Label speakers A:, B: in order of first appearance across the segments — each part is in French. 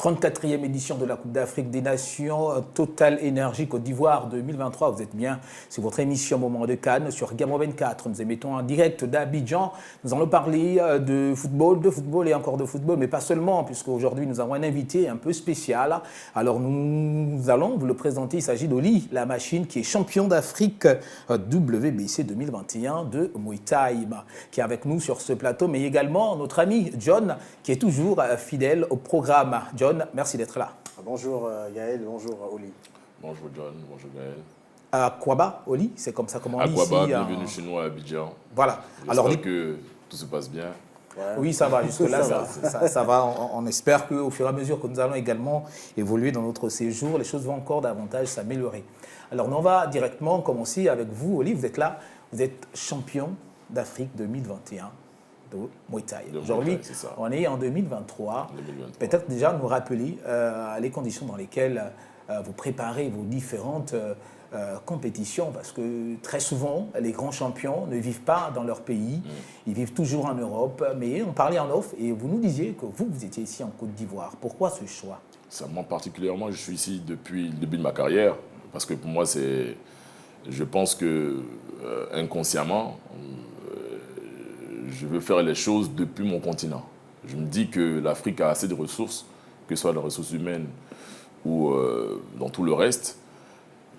A: 34e édition de la Coupe d'Afrique des Nations, Total Énergie Côte d'Ivoire 2023. Vous êtes bien sur votre émission Moment de Cannes sur Gamma 24. Nous émettons en direct d'Abidjan. Nous allons parler de football et encore de football, mais pas seulement, puisqu'aujourd'hui nous avons un invité un peu spécial. Alors nous allons vous le présenter. Il s'agit d'Oli, la machine qui est champion d'Afrique WBC 2021 de Muay Thai, qui est avec nous sur ce plateau, mais également notre ami John, qui est toujours fidèle au programme. John, merci d'être là.
B: Bonjour Gaël, bonjour Oli.
C: Bonjour John, bonjour Gaël.
A: Akwaba, Oli, c'est comme ça comment on dit ici.
C: Akwaba, bienvenue chez nous à Abidjan.
A: Voilà.
C: J'espère que tout se passe bien.
A: Ouais. Oui, ça va, jusque-là, ça va. On espère qu'au fur et à mesure que nous allons également évoluer dans notre séjour, les choses vont encore davantage s'améliorer. Alors, on va directement commencer avec vous, Oli. Vous êtes là, vous êtes champion d'Afrique 2021 de Muay Thai. Aujourd'hui, on est en 2023. Peut-être déjà nous rappeler les conditions dans lesquelles vous préparez vos différentes compétitions, parce que très souvent, les grands champions ne vivent pas dans leur pays, ils vivent toujours en Europe. Mais on parlait en off et vous nous disiez que vous étiez ici en Côte d'Ivoire. Pourquoi ce choix?
C: Moi particulièrement, je suis ici depuis le début de ma carrière, parce que pour moi, je pense que inconsciemment, je veux faire les choses depuis mon continent. Je me dis que l'Afrique a assez de ressources, que ce soit les ressources humaines ou dans tout le reste,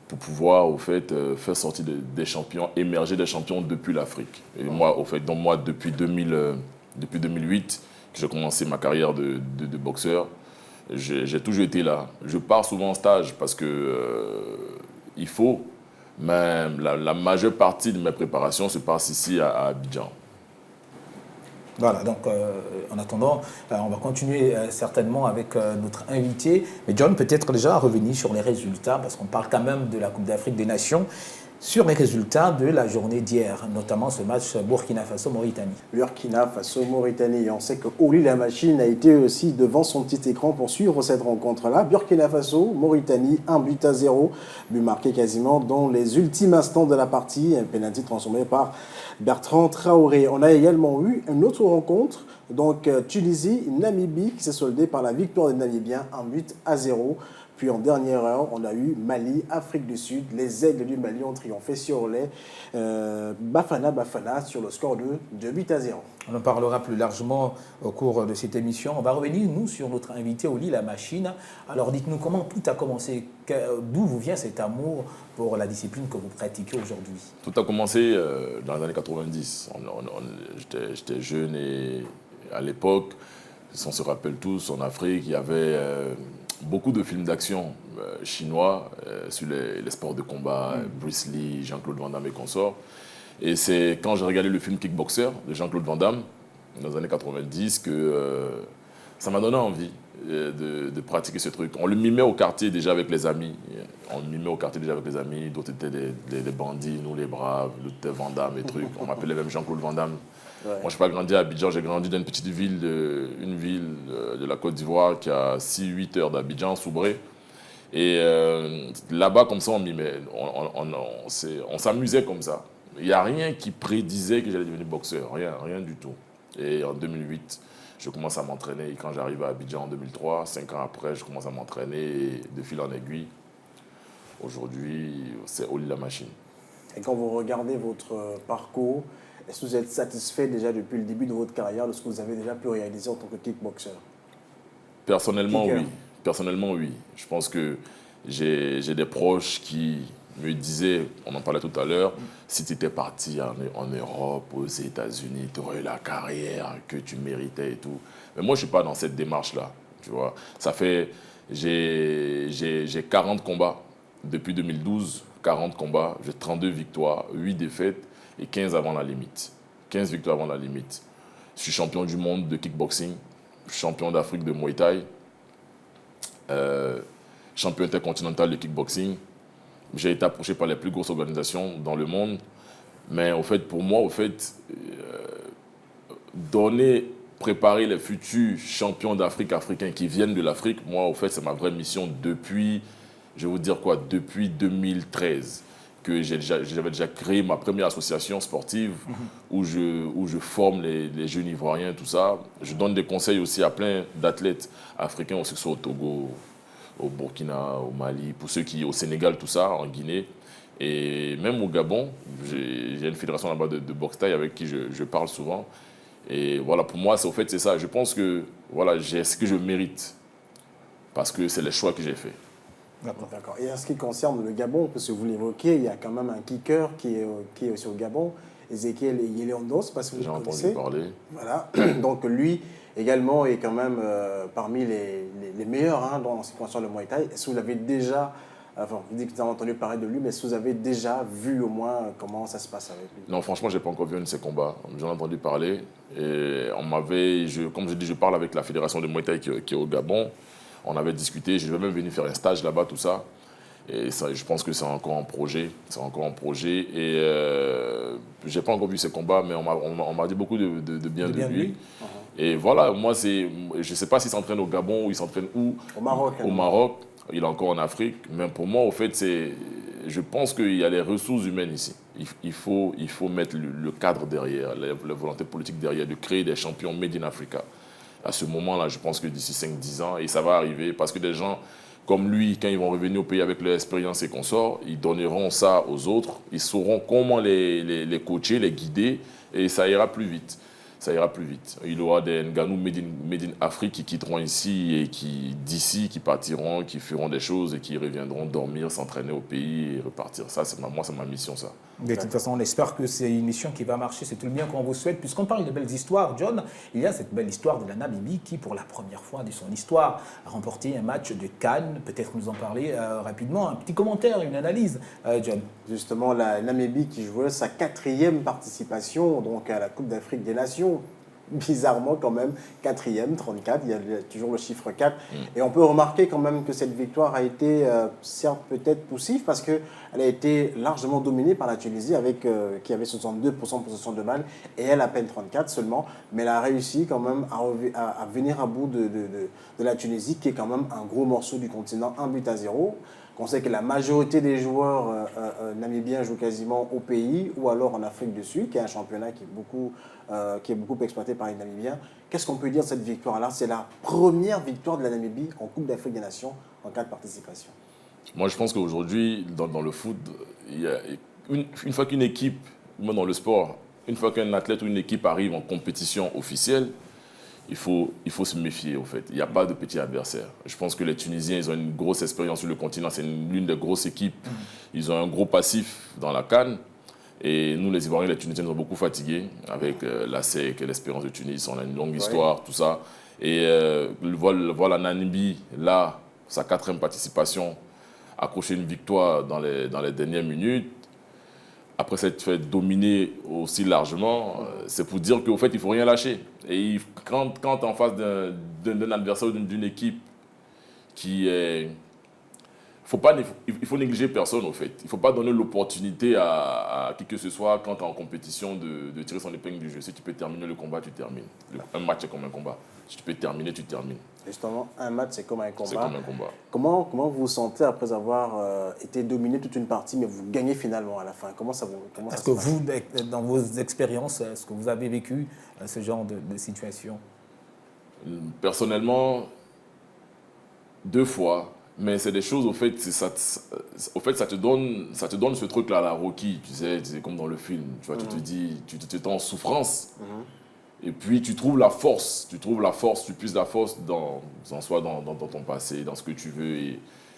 C: pour pouvoir au fait, faire sortir des champions, émerger des champions depuis l'Afrique. Et moi, au fait, depuis 2008, que j'ai commencé ma carrière de boxeur, j'ai toujours été là. Je pars souvent en stage parce que il faut, mais la majeure partie de mes préparations se passe ici à Abidjan.
A: Voilà, donc en attendant, on va continuer certainement avec notre invité. Mais John, peut-être déjà revenir sur les résultats, parce qu'on parle quand même de la Coupe d'Afrique des Nations, sur les résultats de la journée d'hier, notamment ce match Burkina Faso-Mauritanie.
B: Burkina Faso-Mauritanie. On sait que Oli la machine a été aussi devant son petit écran pour suivre cette rencontre-là. Burkina Faso-Mauritanie, 1-0, but marqué quasiment dans les ultimes instants de la partie, un pénalty transformé par Bertrand Traoré. On a également eu une autre rencontre, donc Tunisie-Namibie, qui s'est soldée par la victoire des Namibiens, 1-0. Puis en dernière heure, on a eu Mali, Afrique du Sud. Les Aigles du Mali ont triomphé sur les Bafana sur le score de 2-0.
A: On en parlera plus largement au cours de cette émission. On va revenir, nous, sur notre invité Oli, la machine. Alors dites-nous comment tout a commencé, d'où vous vient cet amour pour la discipline que vous pratiquez aujourd'hui?
C: Tout a commencé dans les années 90. J'étais jeune et à l'époque, on se rappelle tous, en Afrique, il y avait beaucoup de films d'action chinois sur les sports de combat, Bruce Lee, Jean-Claude Van Damme et consorts. Et c'est quand j'ai regardé le film Kickboxer de Jean-Claude Van Damme, dans les années 90, que ça m'a donné envie de pratiquer ce truc. On le mimait au quartier déjà avec les amis. D'autres étaient des bandits, nous les braves, d'autres étaient Van Damme et trucs. On m'appelait même Jean-Claude Van Damme. Ouais. Moi, je n'ai pas grandi à Abidjan, j'ai grandi dans une petite ville, de la Côte d'Ivoire qui a 6-8 heures d'Abidjan, Soubré. Et là-bas, comme ça, on mimait. On s'amusait comme ça. Il n'y a rien qui prédisait que j'allais devenir boxeur, rien du tout. Et en 2008, je commence à m'entraîner. Et quand j'arrive à Abidjan en 2003, 5 ans après, je commence à m'entraîner de fil en aiguille. Aujourd'hui, c'est Oli la machine.
B: Et quand vous regardez votre parcours, est-ce que vous êtes satisfait déjà depuis le début de votre carrière de ce que vous avez déjà pu réaliser en tant que kickboxer?
C: Personnellement, oui. Personnellement, oui. Je pense que j'ai des proches qui me disaient, on en parlait tout à l'heure, si tu étais parti en Europe, aux États-Unis, tu aurais eu la carrière que tu méritais et tout. Mais moi, je ne suis pas dans cette démarche-là. Tu vois, j'ai 40 combats depuis 2012, 40 combats, j'ai 32 victoires, 8 défaites et 15 avant la limite. 15 victoires avant la limite. Je suis champion du monde de kickboxing, champion d'Afrique de Muay Thai, champion intercontinental de kickboxing. J'ai été approché par les plus grosses organisations dans le monde. Mais au fait, pour moi, préparer les futurs champions d'Afrique africains qui viennent de l'Afrique, moi, au fait, c'est ma vraie mission depuis, je vais vous dire quoi, depuis 2013. que j'avais déjà créé ma première association sportive où je forme les jeunes Ivoiriens, tout ça. Je donne des conseils aussi à plein d'athlètes africains, aussi que ce soit au Togo, au Burkina, au Mali, pour ceux qui au Sénégal, tout ça, en Guinée. Et même au Gabon, j'ai une fédération là-bas de boxe thaï avec qui je parle souvent. Et voilà, pour moi, c'est ça. Je pense que voilà, j'ai ce que je mérite parce que c'est les choix que j'ai faits.
B: D'accord. Et en ce qui concerne le Gabon, parce que vous l'évoquez, il y a quand même un kicker qui est aussi au Gabon, Ezekiel Yeleondos, parce que vous le connaissez.
C: J'ai entendu parler.
B: Voilà. Donc lui également est quand même parmi les meilleurs hein, dans ce qui concerne le Muay Thai. Est-ce que vous l'avez déjà, enfin vous dites que vous avez entendu parler de lui, mais est-ce que vous avez déjà vu au moins comment ça se passe avec lui?
C: Non, franchement, je n'ai pas encore vu un de ses combats. J'en ai entendu parler. Et comme je dis, je parle avec la fédération de Muay Thai qui est au Gabon. On avait discuté, je vais même venir faire un stage là-bas, tout ça. Et ça, je pense que c'est encore en projet. C'est encore en projet. Et je n'ai pas encore vu ses combats, mais on m'a dit beaucoup de bien de lui. Et voilà, moi, je ne sais pas s'il s'entraîne au Gabon ou il s'entraîne où.
B: Au Maroc.
C: Au Maroc. Il est encore en Afrique. Mais pour moi, au fait, je pense qu'il y a les ressources humaines ici. Il faut mettre le cadre derrière, la volonté politique derrière, de créer des champions made in Africa. À ce moment-là, je pense que d'ici 5-10 ans, et ça va arriver, parce que des gens comme lui, quand ils vont revenir au pays avec leur expérience et consorts, ils donneront ça aux autres, ils sauront comment les coacher, les guider, et ça ira plus vite. Ça ira plus vite. Il y aura des Ngannou made in Afrique qui quitteront ici et d'ici, qui partiront, qui feront des choses et qui reviendront dormir, s'entraîner au pays et repartir. Ça, c'est ma mission, ça.
A: De toute façon, on espère que c'est une mission qui va marcher. C'est tout le bien qu'on vous souhaite. Puisqu'on parle de belles histoires, John, il y a cette belle histoire de la Namibie qui, pour la première fois de son histoire, a remporté un match de Cannes. Peut-être nous en parler rapidement. Un petit commentaire, une analyse, John.
B: Justement, la Namibie qui jouait sa 4e participation donc à la Coupe d'Afrique des Nations. Bizarrement quand même, 4e, 34, il y a toujours le chiffre 4. Et on peut remarquer quand même que cette victoire a été, certes peut-être poussive, parce qu'elle a été largement dominée par la Tunisie, qui avait 62% de possession de balle, et elle à peine 34 seulement. Mais elle a réussi quand même à venir à bout de la Tunisie, qui est quand même un gros morceau du continent, 1-0. On sait que la majorité des joueurs namibiens jouent quasiment au pays ou alors en Afrique du Sud, qui est un championnat qui est beaucoup exploité par les Namibiens. Qu'est-ce qu'on peut dire de cette victoire-là? C'est la première victoire de la Namibie en Coupe d'Afrique des Nations en cas de participation.
C: Moi, je pense qu'aujourd'hui, dans le foot, une fois qu'une équipe, même dans le sport, une fois qu'un athlète ou une équipe arrive en compétition officielle, il faut se méfier, au fait. Il n'y a pas de petits adversaires. Je pense que les Tunisiens, ils ont une grosse expérience sur le continent. C'est l'une des grosses équipes. Ils ont un gros passif dans la CAN. Et nous, les Ivoiriens, les Tunisiens, nous ont beaucoup fatigués avec la SEC et l'Espérance de Tunis. On a une longue histoire, tout ça. Et voilà Namibie, là, sa 4e participation, accrocher une victoire dans les dernières minutes. Après s'être fait dominer aussi largement, c'est pour dire qu'au fait, il ne faut rien lâcher. Et quand tu es en face d'un adversaire ou d'une équipe qui est... Il faut négliger personne, au fait. Il ne faut pas donner l'opportunité à qui que ce soit, quand tu es en compétition, de tirer son épingle du jeu. Si tu peux terminer le combat, tu termines. Un match, c'est comme un combat. Si tu peux terminer, tu termines.
B: Justement, un match, c'est comme un combat.
C: C'est comme un combat.
B: Comment vous vous sentez après avoir été dominé toute une partie, mais vous gagnez finalement à la fin? Est-ce
A: que vous, dans vos expériences, est-ce que vous avez vécu ce genre de situation?
C: Personnellement, 2 fois. Mais c'est des choses, au fait, ça te donne ce truc-là, la Rocky, tu sais, c'est comme dans le film. Tu vois, tu te dis, tu te en souffrance. Et puis tu trouves la force, tu puisses la force dans ton passé, dans ce que tu veux.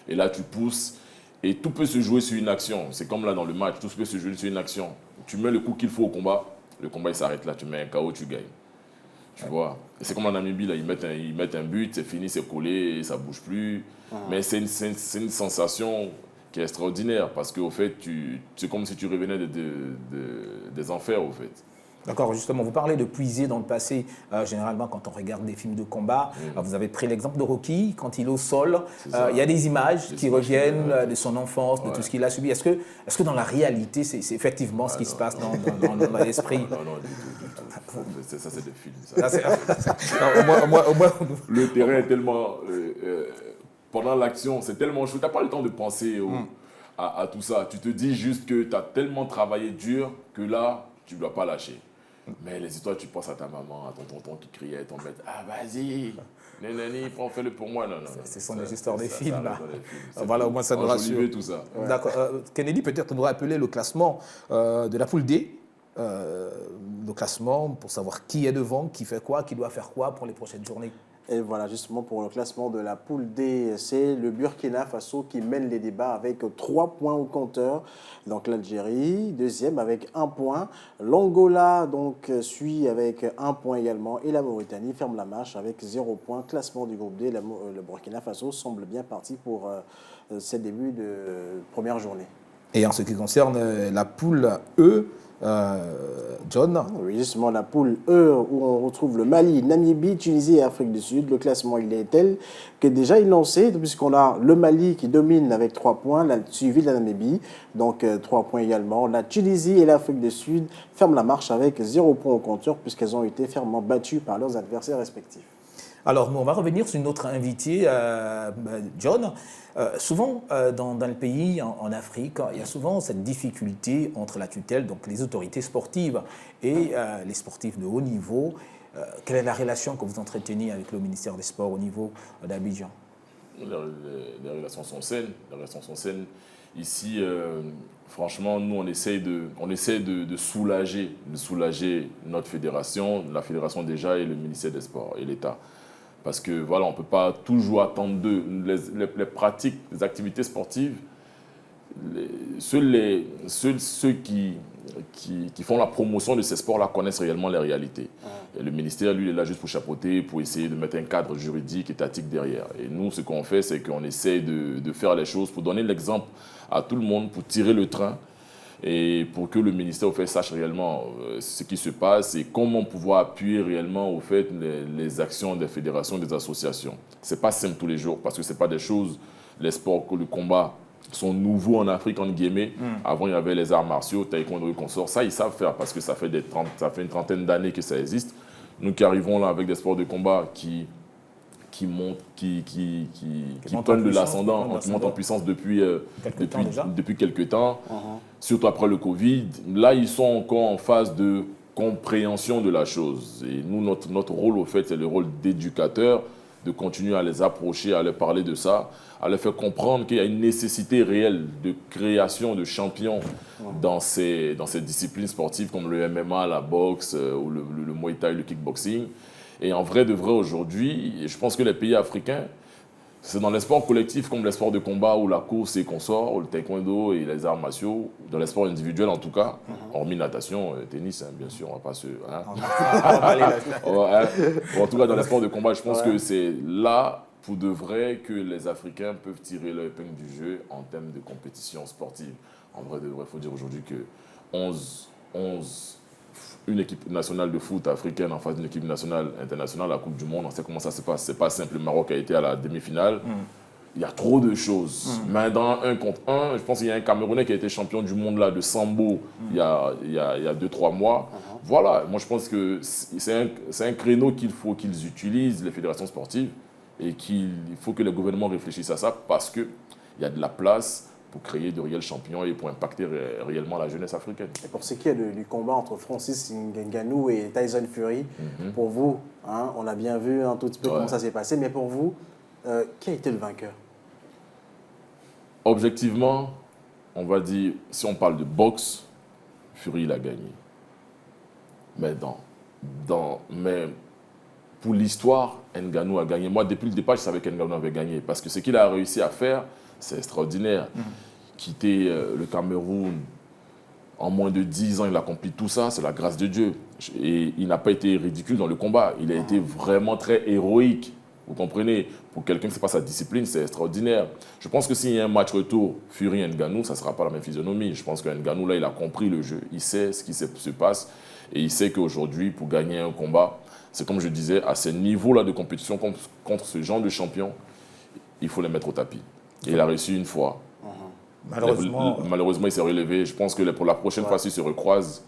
C: Et là, tu pousses. Et tout peut se jouer sur une action. C'est comme là dans le match, tout peut se jouer sur une action. Tu mets le coup qu'il faut au combat, le combat il s'arrête là. Tu mets un KO, tu gagnes. Tu vois. Et c'est comme en Namibie, là, ils mettent un but, c'est fini, c'est collé, ça ne bouge plus. Mais c'est une sensation qui est extraordinaire parce qu'au fait, c'est comme si tu revenais des enfers, au fait.
A: D'accord, justement, vous parlez de puiser dans le passé. Généralement, quand on regarde des films de combat, vous avez pris l'exemple de Rocky, quand il est au sol, il y a des images qui reviennent de son enfance, de tout ce qu'il a subi. Est-ce que dans la réalité, c'est effectivement ce qui se passe dans l'esprit?
C: Non, du tout. Ça, c'est des films.
A: Au moins,
C: le terrain est tellement... pendant l'action, c'est tellement chaud. Tu n'as pas le temps de penser à tout ça. Tu te dis juste que tu as tellement travaillé dur que là, tu ne dois pas lâcher. Mais les histoires, tu penses à ta maman, à ton tonton qui criait, ton maître, ah vas-y, nanani, prends, fais-le pour moi. Non, non, non.
A: Ce sont les histoires des films, là.
C: C'est
A: Voilà, au moins ça nous rassure.
C: Tout ça.
A: Ouais. D'accord. Kennedy, peut-être nous rappeler le classement de la poule D. Le classement pour savoir qui est devant, qui fait quoi, qui doit faire quoi pour les prochaines journées.
B: Et voilà, justement, pour le classement de la poule D, c'est le Burkina Faso qui mène les débats avec 3 points au compteur. Donc l'Algérie, deuxième avec 1 point. L'Angola donc suit avec 1 point également. Et la Mauritanie ferme la marche avec 0 point. Classement du groupe D, le Burkina Faso semble bien parti pour ces débuts de première journée.
A: Et en ce qui concerne la poule E, John.
B: Oui, justement, la poule E, où on retrouve le Mali, Namibie, Tunisie et Afrique du Sud. Le classement, il est tel que déjà il est lancé, puisqu'on a le Mali qui domine avec 3 points, suivi de la Namibie, donc 3 points également. La Tunisie et l'Afrique du Sud ferment la marche avec 0 point au compteur, puisqu'elles ont été fermement battues par leurs adversaires respectifs.
A: Alors, nous, on va revenir sur une autre invitée, John. Souvent, dans le pays, en Afrique, il y a souvent cette difficulté entre la tutelle, donc les autorités sportives, et les sportifs de haut niveau. Quelle est la relation que vous entretenez avec le ministère des Sports au niveau d'Abidjan?
C: Les relations sont saines. Les relations sont saines. Ici, franchement, nous, on essaie de soulager notre fédération, la fédération déjà, et le ministère des Sports et l'État. Parce que voilà, on ne peut pas toujours attendre d'eux. Les pratiques, les activités sportives, ceux qui font la promotion de ces sports-là connaissent réellement les réalités. Et le ministère, lui, il est là juste pour chapeauter, pour essayer de mettre un cadre juridique, étatique derrière. Et nous, ce qu'on fait, c'est qu'on essaie de faire les choses pour donner l'exemple à tout le monde, pour tirer le train. Et pour que le ministère au fait, sache réellement ce qui se passe et comment pouvoir appuyer réellement au fait, les actions des fédérations, des associations. Ce n'est pas simple tous les jours parce que ce n'est pas des choses, les sports, le combat sont nouveaux en Afrique, en guillemets. Avant, il y avait les arts martiaux, taekwondo et consorts. Ça, ils savent faire parce que ça fait une trentaine d'années que ça existe. Nous qui arrivons là avec des sports de combat qui prennent de l'ascendant, qui montent en puissance depuis quelques temps, surtout après le Covid. Là, ils sont encore en phase de compréhension de la chose. Et nous, notre rôle, au fait, c'est le rôle d'éducateur, de continuer à les approcher, à leur parler de ça, à leur faire comprendre qu'il y a une nécessité réelle de création de champions dans ces disciplines sportives comme le MMA, la boxe, ou le Muay Thai, le kickboxing. Et en vrai de vrai, aujourd'hui, je pense que les pays africains, c'est dans les sports collectifs comme les sports de combat ou la course et consorts, ou le taekwondo et les arts martiaux, dans les sports individuels en tout cas, hormis natation, tennis, bien sûr, on ne va pas se... En tout cas, dans les sports de combat, je pense que c'est là, pour de vrai, que les Africains peuvent tirer leur épingle du jeu en termes de compétition sportive. En vrai de vrai, il faut dire aujourd'hui que une équipe nationale de foot africaine en face d'une équipe nationale internationale à la Coupe du Monde, on sait comment ça se passe. C'est pas simple. Le Maroc a été à la demi-finale. Il y a trop de choses. Mais dans 1 contre 1, je pense qu'il y a un Camerounais qui a été champion du monde là, de sambo il y a 2-3 mois. Voilà, moi je pense que c'est un créneau qu'il faut qu'ils utilisent, les fédérations sportives, et qu'il faut que les gouvernements réfléchissent à ça parce qu'il y a de la place pour créer de réels champions et pour impacter réellement la jeunesse africaine.
B: Et pour ce qui est du combat entre Francis Ngannou et Tyson Fury, pour vous, on a bien vu un tout petit peu comment ça s'est passé, mais pour vous, qui a été le vainqueur?
C: Objectivement, on va dire, si on parle de boxe, Fury il a gagné. Mais pour l'histoire, Ngannou a gagné. Moi, depuis le départ, je savais qu'Ngannou avait gagné parce que ce qu'il a réussi à faire, c'est extraordinaire. Quitter le Cameroun en moins de 10 ans, il a accompli tout ça, c'est la grâce de Dieu. Et il n'a pas été ridicule dans le combat. Il a été vraiment très héroïque. Vous comprenez? Pour quelqu'un qui ne sait pas sa discipline, c'est extraordinaire. Je pense que s'il y a un match retour Fury-Ngannou, ça ne sera pas la même physionomie. Je pense que Ngannou, là, il a compris le jeu. Il sait ce qui se passe. Et il sait qu'aujourd'hui, pour gagner un combat, c'est comme je disais, à ce niveau-là de compétition contre ce genre de champion, il faut les mettre au tapis. Et il a réussi une fois. Malheureusement, il s'est relevé. Je pense que pour la prochaine fois, s'ils se recroisent,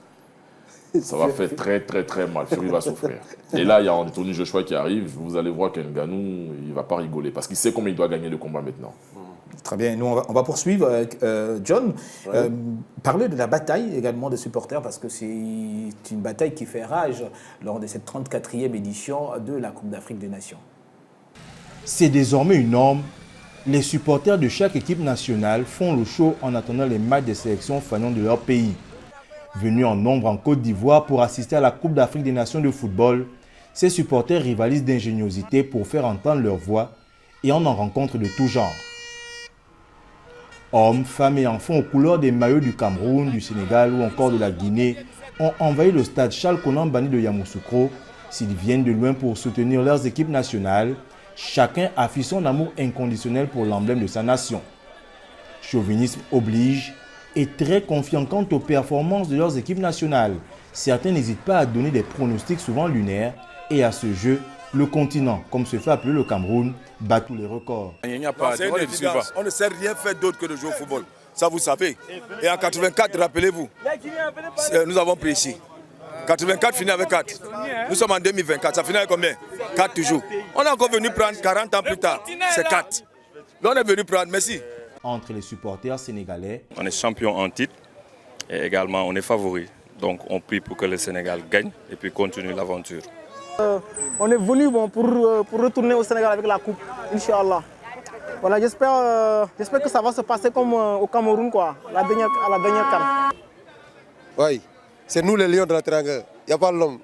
C: ça va faire très, très, très mal. Fury va souffrir. Et là, il y a Anthony Joshua qui arrive. Vous allez voir qu'Ngannou, il ne va pas rigoler. Parce qu'il sait comment il doit gagner le combat maintenant.
A: Très bien, nous on va poursuivre avec John. Ouais. Parler de la bataille également des supporters, parce que c'est une bataille qui fait rage lors de cette 34e édition de la Coupe d'Afrique des Nations.
D: C'est désormais une norme. Les supporters de chaque équipe nationale font le show en attendant les matchs des sélections fanantes de leur pays. Venus en nombre en Côte d'Ivoire pour assister à la Coupe d'Afrique des Nations de football, ces supporters rivalisent d'ingéniosité pour faire entendre leur voix et on en rencontre de tout genre. Hommes, femmes et enfants aux couleurs des maillots du Cameroun, du Sénégal ou encore de la Guinée ont envahi le stade Charles Konan Banny de Yamoussoukro. S'ils viennent de loin pour soutenir leurs équipes nationales, chacun affiche son amour inconditionnel pour l'emblème de sa nation. Chauvinisme oblige et très confiants quant aux performances de leurs équipes nationales. Certains n'hésitent pas à donner des pronostics souvent lunaires et à ce jeu, le continent, comme se fait appeler le Cameroun, bat tous les records.
E: Il n'y a pas, on ne sait rien faire d'autre que de jouer au football. Ça, vous savez. Et en 84, rappelez-vous, nous avons pris ici. 84 finit avec 4. Nous sommes en 2024. Ça finit avec combien? 4 toujours. On est encore venu prendre 40 ans plus tard. C'est 4. Là, on est venu prendre. Merci.
D: Entre les supporters sénégalais,
F: on est champion en titre et également on est favori. Donc on prie pour que le Sénégal gagne et puis continue l'aventure.
G: On est venu pour retourner au Sénégal avec la coupe, Inch'Allah. Voilà, j'espère que ça va se passer comme au Cameroun, quoi, à la dernière CAN.
H: Oui, c'est nous les lions de la Teranga, il n'y a pas l'homme.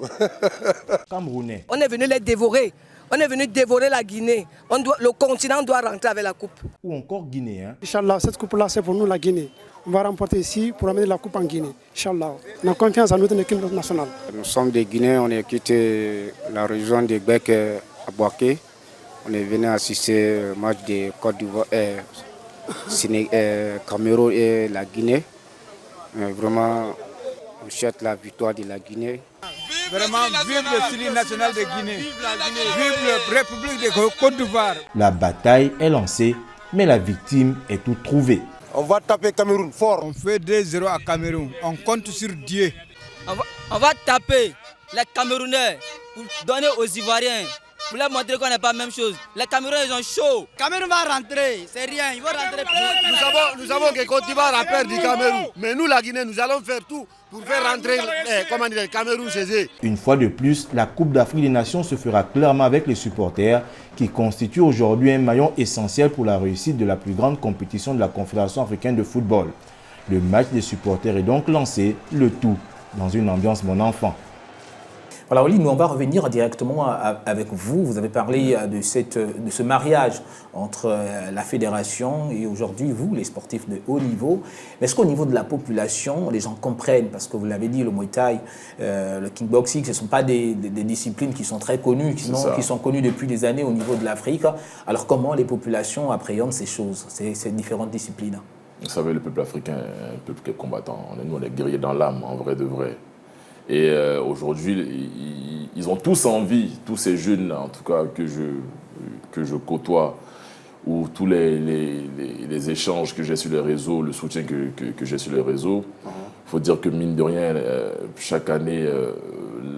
D: Camerounais.
I: On est venu les dévorer. On est venu dévorer la Guinée. Le continent doit rentrer avec la coupe.
D: Ou encore guinéen.
J: Inch'Allah, cette coupe-là, c'est pour nous la Guinée. On va remporter ici pour amener la coupe en Guinée. Inch'Allah. On a confiance en notre équipe nationale.
K: Nous sommes des Guinéens, on a quitté la région de Gbek à Boaké. On est venu assister au match de Côte d'Ivoire, Cameroun et la Guinée. Mais vraiment, on souhaite la victoire de la Guinée.
L: Vraiment, vive le Syrie national de Guinée. Vive la République de Côte d'Ivoire.
D: La bataille est lancée, mais la victime est toute trouvée.
H: On va taper Cameroun fort.
L: On fait 2-0 à Cameroun. On compte sur Dieu.
M: On va taper les Camerounais pour donner aux Ivoiriens. Pour leur montrer qu'on n'est pas la même chose. Les Camerounais, ils ont chaud.
N: Cameroun va rentrer, c'est rien. Ils vont rentrer.
H: Nous savons que Côte d'Ivoire a peur du Cameroun. Mais nous, la Guinée, nous allons faire tout pour faire rentrer le Cameroun chez eux.
D: Une fois de plus, la Coupe d'Afrique des Nations se fera clairement avec les supporters qui constituent aujourd'hui un maillon essentiel pour la réussite de la plus grande compétition de la Confédération africaine de football. Le match des supporters est donc lancé, le tout dans une ambiance mon enfant.
A: Voilà, Oli, nous on va revenir directement avec vous. Vous avez parlé de ce mariage entre la fédération et aujourd'hui vous, les sportifs de haut niveau. Mais est-ce qu'au niveau de la population, les gens comprennent? Parce que vous l'avez dit, le Muay Thai, le kickboxing, ce ne sont pas des disciplines qui sont très connues, qui sont connues depuis des années au niveau de l'Afrique. Alors comment les populations appréhendent ces choses, ces différentes disciplines?
C: Vous savez, le peuple africain est un peuple qui est combattant. Nous, on est guerriers dans l'âme, en vrai de vrai. Et aujourd'hui, ils ont tous envie, tous ces jeunes, en tout cas, que je côtoie, ou tous les échanges que j'ai sur les réseaux, le soutien que j'ai sur les réseaux. Il faut dire que, mine de rien, chaque année,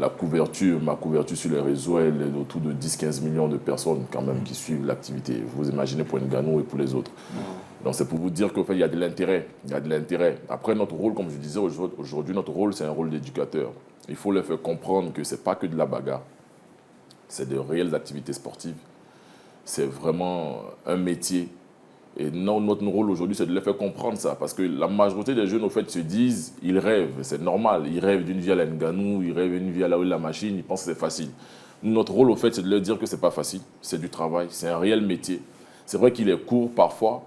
C: ma couverture sur les réseaux, elle est autour de 10-15 millions de personnes quand même qui suivent l'activité. Vous imaginez pour Ngannou et pour les autres. Donc c'est pour vous dire qu'en fait, il y a de l'intérêt. Après, notre rôle, comme je disais aujourd'hui, notre rôle, c'est un rôle d'éducateur. Il faut leur faire comprendre que ce n'est pas que de la bagarre. C'est de réelles activités sportives. C'est vraiment un métier. Et non, notre rôle aujourd'hui, c'est de leur faire comprendre ça. Parce que la majorité des jeunes, au fait, se disent, ils rêvent, c'est normal. Ils rêvent d'une vie à la Ngannou, ils rêvent d'une vie à la machine, ils pensent que c'est facile. Notre rôle, au fait, c'est de leur dire que ce n'est pas facile. C'est du travail, c'est un réel métier. C'est vrai qu'il est court parfois,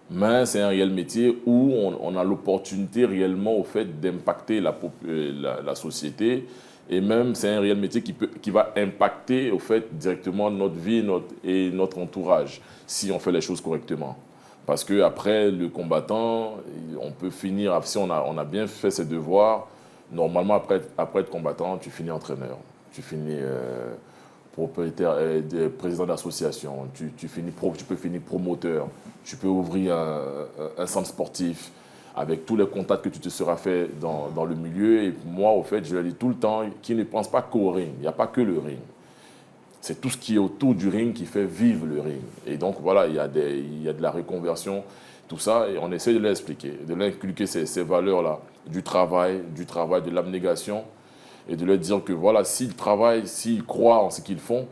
C: mais c'est un réel métier où on a l'opportunité réellement, au fait, d'impacter la société. Et même, c'est un réel métier qui va impacter, au fait, directement notre vie et notre entourage, si on fait les choses correctement. Parce qu'après, le combattant, on peut finir, si on a bien fait ses devoirs, normalement, après être combattant, tu finis entraîneur, tu finis propriétaire, président d'association, tu peux finir promoteur, tu peux ouvrir un centre sportif avec tous les contacts que tu te seras fait dans le milieu. Et moi, au fait, je le dis tout le temps, qu'ils ne pensent pas qu'au ring. Il n'y a pas que le ring. c'est tout ce qui est autour du ring qui fait vivre le ring. Et donc, voilà, il y a de la reconversion, tout ça, et on essaie de l'expliquer, de l'inculquer ces valeurs-là, du travail, de l'abnégation, et de leur dire que, voilà, s'ils travaillent, s'ils croient en ce qu'ils font,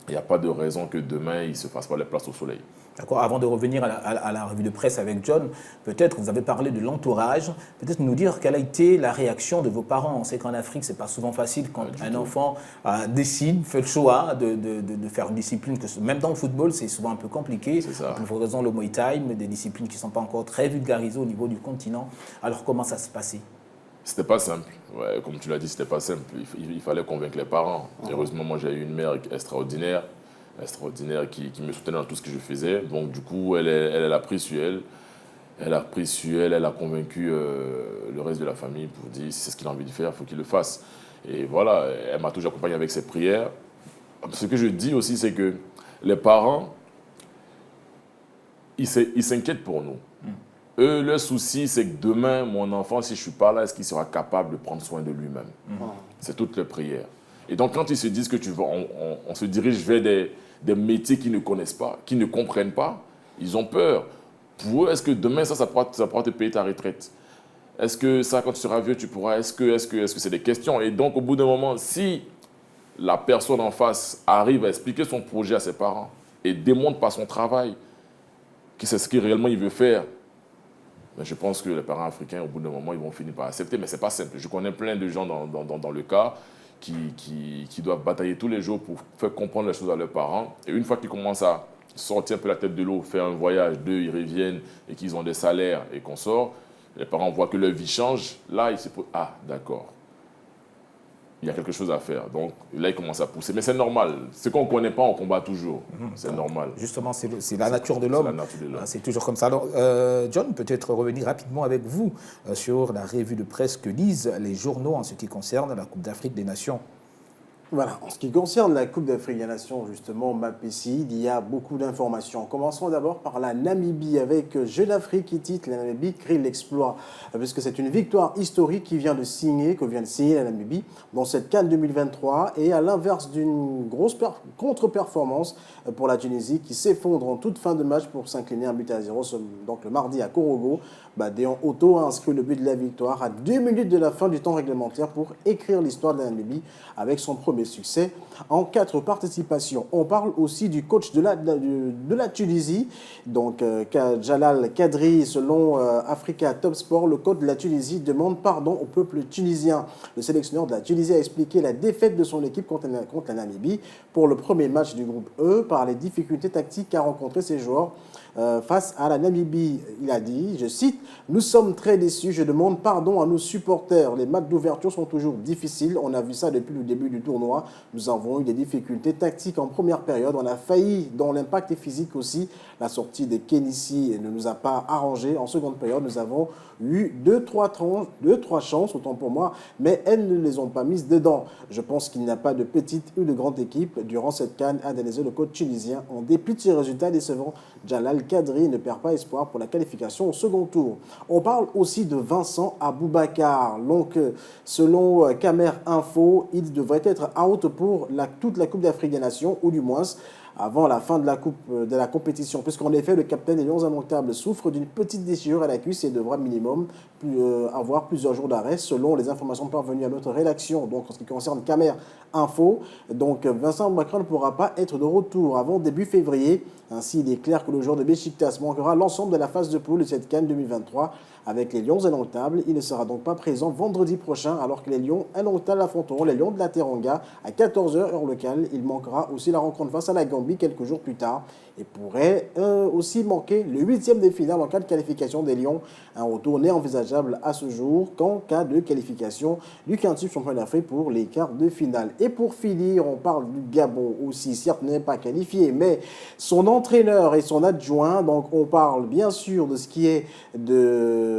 C: il n'y a pas de raison que demain, ils ne se fassent pas les places au soleil.
A: D'accord. Avant de revenir à la revue de presse avec John, peut-être vous avez parlé de l'entourage, peut-être nous dire quelle a été la réaction de vos parents. On sait qu'en Afrique, ce n'est pas souvent facile quand un enfant décide, fait le choix de faire une discipline, même dans le football, c'est souvent un peu compliqué. Pour raison le Muay Thai, des disciplines qui ne sont pas encore très vulgarisées au niveau du continent. Alors comment ça se passait?
C: C'était pas simple. Ouais, comme tu l'as dit, c'était pas simple. Il fallait convaincre les parents. Heureusement, moi, j'ai eu une mère extraordinaire qui me soutenait dans tout ce que je faisais. Donc, du coup, elle a pris sur elle. Elle a convaincu le reste de la famille pour dire si c'est ce qu'il a envie de faire, il faut qu'il le fasse. Et voilà, elle m'a toujours accompagné avec ses prières. Ce que je dis aussi, c'est que les parents, ils s'inquiètent pour nous. Eux, leur souci, c'est que demain, mon enfant, si je ne suis pas là, est-ce qu'il sera capable de prendre soin de lui-même? C'est toute leur prière. Et donc, quand ils se disent que on se dirige vers des métiers qu'ils ne connaissent pas, qu'ils ne comprennent pas, ils ont peur. Pour eux, est-ce que demain, ça pourra te payer ta retraite? Est-ce que ça, quand tu seras vieux, tu pourras? Est-ce que c'est des questions? Et donc, au bout d'un moment, si la personne en face arrive à expliquer son projet à ses parents et démontre par son travail que c'est ce qu'il réellement il veut faire, ben je pense que les parents africains, au bout d'un moment, ils vont finir par accepter. Mais ce n'est pas simple. Je connais plein de gens dans le cas qui doivent batailler tous les jours pour faire comprendre les choses à leurs parents. Et une fois qu'ils commencent à sortir un peu la tête de l'eau, faire un voyage, ils reviennent et qu'ils ont des salaires et qu'on sort, les parents voient que leur vie change. Là, ils se posent « Ah, d'accord. Il y a quelque chose à faire. » Donc là, ils commencent à pousser. Mais c'est normal. Ce qu'on ne connaît pas, on combat toujours. C'est normal.
A: Justement, c'est la nature de l'homme. C'est toujours comme ça. Alors, John, peut-être revenir rapidement avec vous sur la revue de presse que lisent les journaux en ce qui concerne la Coupe d'Afrique des Nations.
B: Voilà, en ce qui concerne la Coupe d'Afrique des Nations, justement, Mapessi, il y a beaucoup d'informations. Commençons d'abord par la Namibie, avec Jeune Afrique qui titre « La Namibie crée l'exploit », puisque c'est une victoire historique que vient de signer la Namibie dans cette CAN 2023, et à l'inverse d'une grosse contre-performance pour la Tunisie, qui s'effondre en toute fin de match pour s'incliner 1-0, donc le mardi à Korogo. Deon Otto a inscrit le but de la victoire à 2 minutes de la fin du temps réglementaire pour écrire l'histoire de la Namibie avec son premier succès en 4 participations. On parle aussi du coach de la Tunisie, donc Jalal Kadri. Selon Africa Top Sport, le coach de la Tunisie demande pardon au peuple tunisien. Le sélectionneur de la Tunisie a expliqué la défaite de son équipe contre la Namibie pour le premier match du groupe E par les difficultés tactiques qu'a rencontré ses joueurs face à la Namibie. Il a dit, je cite, « Nous sommes très déçus, je demande pardon à nos supporters. Les matchs d'ouverture sont toujours difficiles. On a vu ça depuis le début du tournoi. Nous avons eu des difficultés tactiques en première période. On a failli, dans l'impact physique aussi. La sortie de Kenissi ne nous a pas arrangé. En seconde période, nous avons eu 2-3 chances, autant pour moi, mais elles ne les ont pas mises dedans. Je pense qu'il n'y a pas de petite ou de grande équipe durant cette CAN, a analysé le coach tunisien. En dépit de ces résultats décevants, Jalal Kadri ne perd pas espoir pour la qualification au second tour. On parle aussi de Vincent Aboubakar. Donc, selon Camer Info, il devrait être out pour toute la Coupe d'Afrique des Nations, ou du moins avant la fin de la compétition, puisqu'en effet, le capitaine des Lions Indomptables souffre d'une petite déchirure à la cuisse et devra minimum avoir plusieurs jours d'arrêt, selon les informations parvenues à notre rédaction. Donc, en ce qui concerne Camer Info, donc Vincent Aboubakar ne pourra pas être de retour avant début février. Ainsi, il est clair que le joueur de Beşiktaş manquera l'ensemble de la phase de poule de cette CAN 2023 avec les Lions Indomptables. Il ne sera donc pas présent vendredi prochain, alors que les Lions Indomptables affronteront les Lions de la Teranga à 14h heure locale. Il manquera aussi la rencontre face à la Gambie quelques jours plus tard et pourrait aussi manquer le 8e de finale en cas de qualification des Lions. Un retour n'est envisageable à ce jour qu'en cas de qualification du 15e championnat d'Afrique pour les quarts de finale. Et pour finir, on parle du Gabon aussi, certes n'est pas qualifié, mais son entraîneur et son adjoint, donc on parle bien sûr de ce qui est de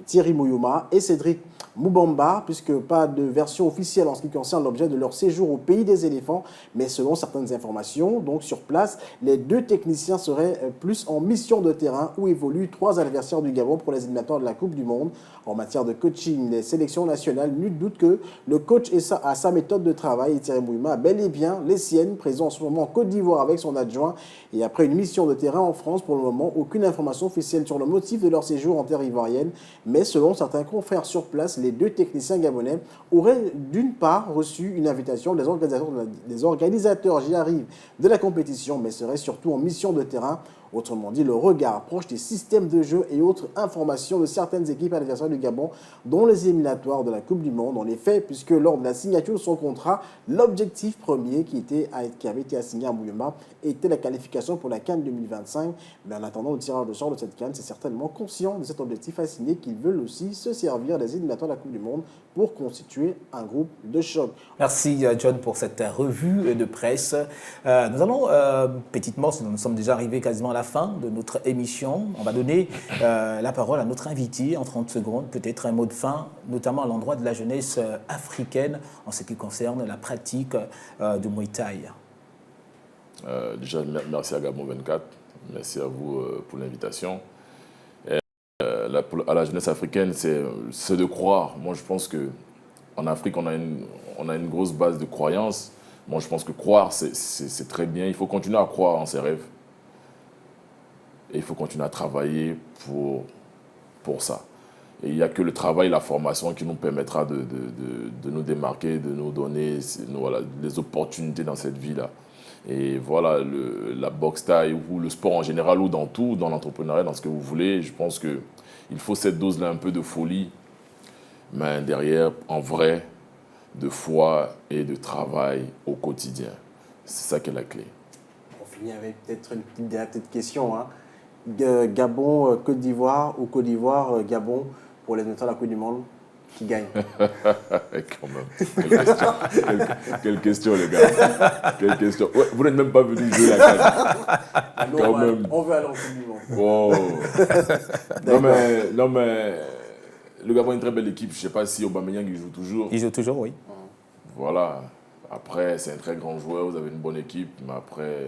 B: Thierry Mouyouma et Cédric Moubamba, puisque pas de version officielle en ce qui concerne l'objet de leur séjour au pays des éléphants, mais selon certaines informations, donc sur place, les 2 techniciens seraient plus en mission de terrain où évoluent 3 adversaires du Gabon pour les éliminatoires de la Coupe du Monde. En matière de coaching des sélections nationales, nul doute que le coach a sa méthode de travail et Thierry Mouima a bel et bien les siennes, présent en ce moment en Côte d'Ivoire avec son adjoint. Et après une mission de terrain en France, pour le moment, aucune information officielle sur le motif de leur séjour en terre ivoirienne. Mais selon certains confrères sur place, les 2 techniciens gabonais auraient d'une part reçu une invitation des organisateurs, j'y arrive, de la compétition, mais seraient surtout en mission de terrain. Autrement dit, le regard proche des systèmes de jeu et autres informations de certaines équipes adversaires du Gabon, dont les éliminatoires de la Coupe du Monde. En effet, puisque lors de la signature de son contrat, l'objectif premier qui avait été assigné à Mouima était la qualification pour la CAN 2025. Mais en attendant le tirage de sort de cette CAN, c'est certainement conscient de cet objectif assigné qu'ils veulent aussi se servir des éliminatoires de la Coupe du Monde pour constituer un groupe de choc.
A: Merci John pour cette revue de presse. Nous allons petitement, nous sommes déjà arrivés quasiment à la fin de notre émission. On va donner la parole à notre invité en 30 secondes, peut-être un mot de fin, notamment à l'endroit de la jeunesse africaine en ce qui concerne la pratique du Muay Thai.
C: Déjà, merci à Gabon 24, merci à vous pour l'invitation. À la jeunesse africaine, c'est de croire. Moi, je pense qu'en Afrique, on a une grosse base de croyance. Moi, je pense que croire, c'est très bien. Il faut continuer à croire en ses rêves. Et il faut continuer à travailler pour ça. Et il n'y a que le travail, la formation qui nous permettra de nous démarquer, de nous donner les opportunités dans cette vie-là. Et voilà, la boxe thaï ou le sport en général ou dans tout, dans l'entrepreneuriat, dans ce que vous voulez, je pense qu'il faut cette dose-là un peu de folie, mais derrière, en vrai, de foi et de travail au quotidien. C'est ça qui est la clé.
B: On finit avec peut-être une petite question. Gabon, Côte d'Ivoire ou Côte d'Ivoire, Gabon pour les éliminatoires de la Coupe du Monde, qui gagne?
C: Quand même. Quelle question, les gars. Quelle question. Ouais, vous n'êtes même pas venu jouer la CAN.
B: Quand même. On veut aller en Coupe du Monde.
C: Oh. non, mais le Gabon est une très belle équipe. Je ne sais pas si Aubameyang il joue toujours.
A: Il joue toujours, oui.
C: Voilà. Après, c'est un très grand joueur, vous avez une bonne équipe, mais après,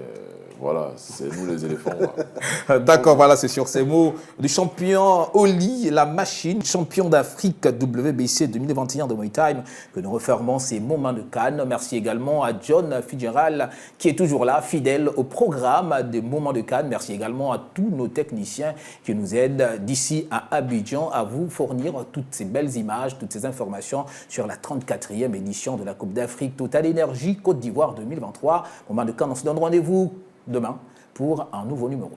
C: voilà, c'est nous les éléphants.
A: D'accord, voilà, c'est sur ces mots du champion Oli, la machine, champion d'Afrique WBC 2021 de Muay Thai, que nous refermons ces moments de Cannes. Merci également à John Fitzgerald, qui est toujours là, fidèle au programme des moments de Cannes. Merci également à tous nos techniciens qui nous aident d'ici à Abidjan à vous fournir toutes ces belles images, toutes ces informations sur la 34e édition de la Coupe d'Afrique Total Énergie Côte d'Ivoire 2023. Moment de Cannes, on se donne rendez-vous demain pour un nouveau numéro.